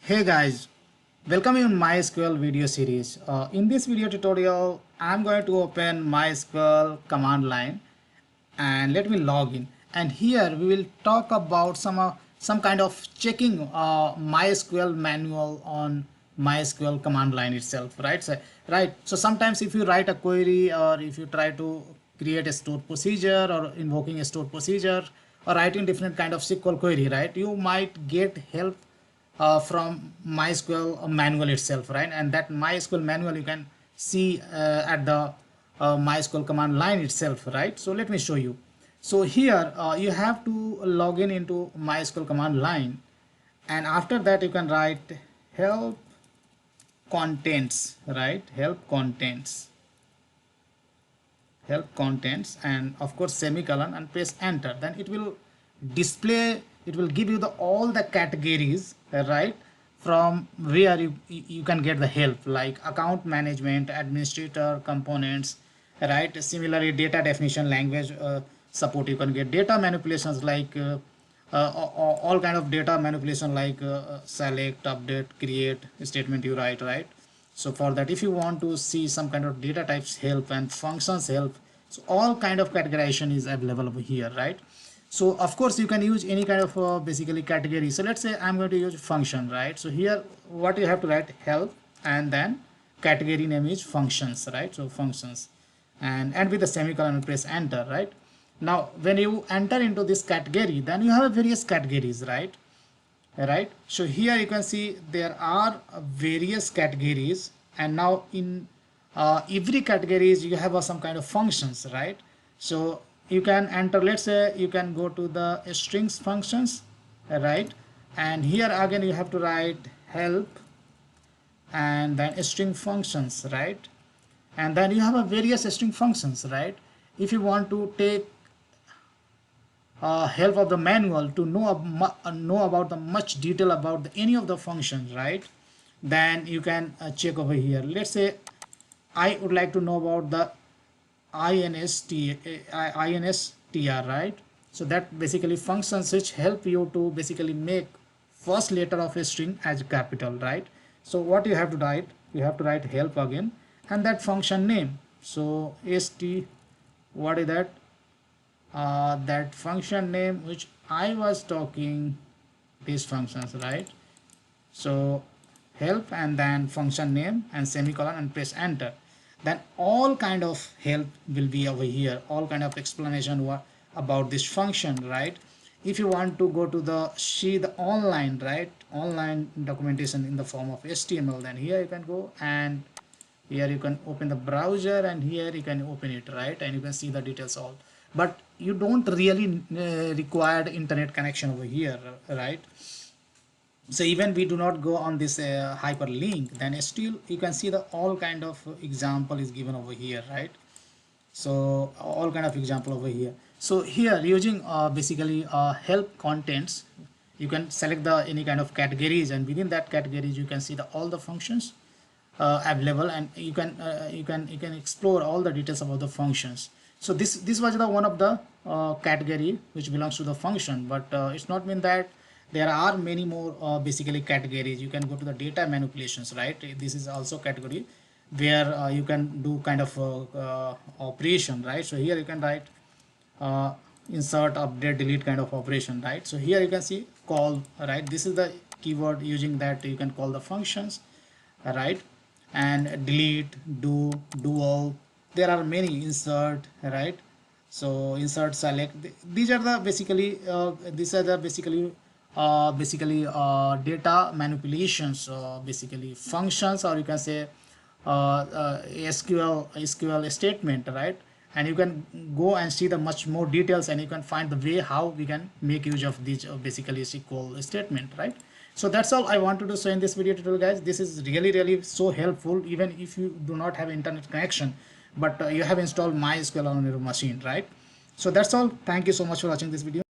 Hey guys, welcome in MySQL video series. In this video tutorial, I'm going to open MySQL command line and let me log in. And here we will talk about some kind of checking MySQL manual on MySQL command line itself, right? So sometimes if you write a query or if you try to create a stored procedure or invoking a stored procedure or writing different kind of SQL query, right? You might get help from MySQL manual itself, right? And that MySQL manual you can see at the MySQL command line itself, right? So let me show you. So here you have to log in into MySQL command line, and after that you can write help contents, right? Help contents, and of course semicolon, and press enter. Then it will display, it will give you the all the categories, right, from where you can get the help, like account management, administrator, components, right? Similarly, data definition, language support, you can get data manipulations like all kind of data manipulation like select, update, create statement you write, right? So for that, if you want to see some kind of data types help and functions help, so all kind of categorization is available over here, right? So of course you can use any kind of basically category. So let's say I'm going to use function, right? So here what you have to write help, and then category name is functions, right? So functions, and with the semicolon and press enter, right? Now when you enter into this category, then you have various categories, right? So here you can see there are various categories, and now in every categories you have some kind of functions, right? So you can enter, let's say you can go to the strings functions, right? And here again you have to write help and then string functions, right? And then you have a various string functions, right? If you want to take help of the manual to know about the much detail about any of the functions, right? Then you can check over here. Let's say I would like to know about the instr, right? So that basically functions which help you to basically make first letter of a string as capital, right? So what you have to write, you have to write help again, and that function name. So st, what is that? That function name which I was talking, these functions, right? So help and then function name and semicolon and press enter. Then all kind of help will be over here, all kind of explanation about this function, right? If you want to go to the online, right, online documentation in the form of HTML, then here you can go, and here you can open the browser, and here you can open it, right? And you can see the details all, but you don't really require internet connection over here, right? So even we do not go on this hyperlink, then still you can see the all kind of example is given over here, right? So all kind of example over here. So here using basically help contents, you can select the any kind of categories, and within that categories you can see the all the functions available, and you can explore all the details about the functions. So this was the one of the category which belongs to the function, but it's not mean that there are many more basically categories. You can go to the data manipulations, right? This is also category where you can do kind of operation, right? So here you can write insert, update, delete kind of operation, right? So here you can see call, right? This is the keyword, using that you can call the functions, right? And delete, do all, there are many, insert, right? So insert, select, these are the basically data manipulations, basically functions, or you can say SQL statement, right? And you can go and see the much more details, and you can find the way how we can make use of these basically SQL statement, right? So that's all I wanted to say in this video tutorial, guys. This is really so helpful, even if you do not have internet connection, but you have installed MySQL on your machine, right? So that's all. Thank you so much for watching this video.